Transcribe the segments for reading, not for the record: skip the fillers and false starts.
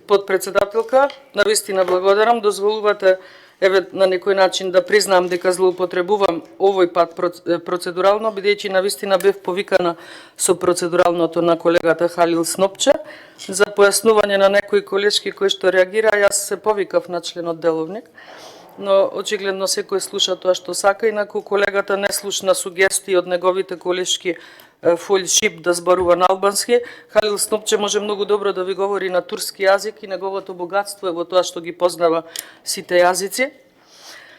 Подпредседателка, навистина благодарам. Дозволувате на некој начин да признам дека злоупотребувам овој пат процедурално, бидејќи навистина бев повикана со процедуралното на колегата Халил Снопче за појаснување на некои колешки кои што реагира. Јас се повикав на членот Деловник, но очигледно секој слуша тоа што сака, инаку колегата не слушна сугестии од неговите колешки фолшип да зборува на албански. Халил Снопче може многу добро да ви говори на турски јазик и неговото богатство е во тоа што ги познава сите јазици.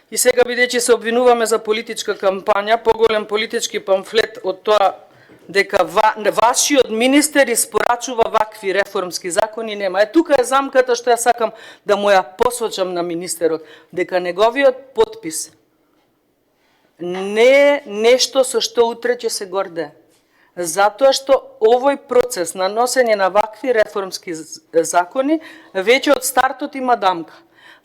И сега, бидејќи се обвинуваме за политичка кампања, поголем политички памфлет од тоа дека вашиот министер испорачува вакви реформски закони нема. Тука е замката што ја сакам да му ја посочам на министерот, дека неговиот потпис не е нешто со што утре ќе се горде. Затоа што овој процес на носење на вакви реформски закони веќе од стартот има дамка.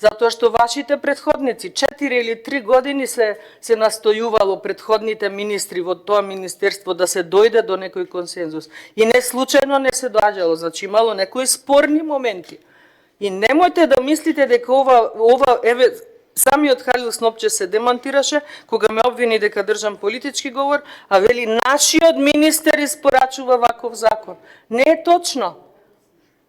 Затоа што вашите претходници 4 или 3 години се настојувало претходните министри во тоа министерство да се дојде до некој консензус. И не случајно не се доаѓало, значи имало некои спорни моменти. И немојте да мислите дека ова самиот Халил Снопче се демантираше кога ме обвини дека држам политички говор, а вели нашиот министер испорачува ваков закон. Не е точно.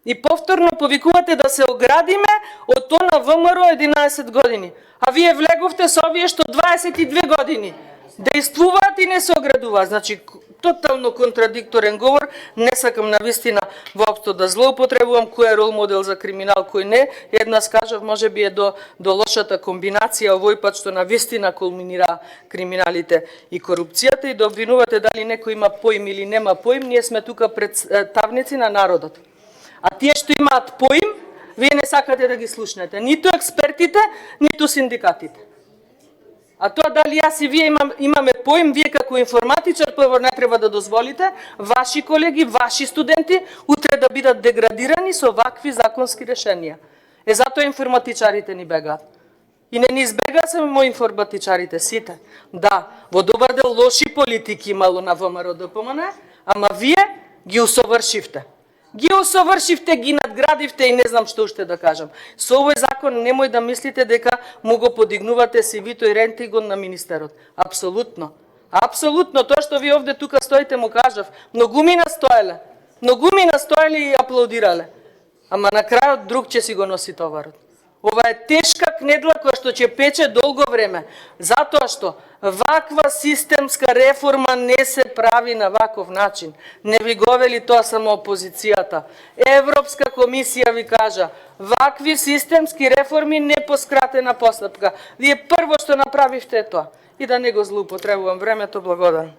И повторно повикувате да се оградиме од тоа на ВМРО 11 години. А вие влеговте со овие што 22 години действуваат и не се оградуваат. Значи, тотално контрадикторен говор. Не сакам навистина воопшто да злоупотребувам кој е рол модел за криминал, кој не. Еднаш кажав, може би е до лошата комбинација овој пат што навистина кулминира криминалите и корупцијата, и да обвинувате дали некој има поим или нема поим. Ние сме тука представници на народот. А тие што имаат поим, вие не сакате да ги слушнете. Ниту експертите, ниту синдикатите. А тоа дали јас и вие имаме поим, вие како информатичар прво не треба да дозволите ваши колеги, ваши студенти утре да бидат деградирани со вакви законски решенија. Затоа информатичарите ни бегаат. И не ни избегаат само информатичарите, сите. Да, во добар дел лоши политики имало на ВМРО ДПМН, ама вие ги усовршивте. Ги усовршивте, ги надградивте и не знам што уште да кажам. Со овој закон немој да мислите дека му го подигнувате CV-то и рентигон на министерот. Апсолутно. Апсолутно. Тоа што ви овде тука стоите му кажав. Многу ми настоеле. Многу ми настоеле и аплаудирале. Ама на крајот друг ќе си го носи товарот. Ова е тешка кнедла која што ќе пече долго време. Затоа што ваква системска реформа не се прави на ваков начин. Не ви го вели тоа само опозицијата. Европска комисија ви кажа, вакви системски реформи не по скратена постапка. Вие прво што направивте тоа. И да не го злоупотребувам времето, благодарам.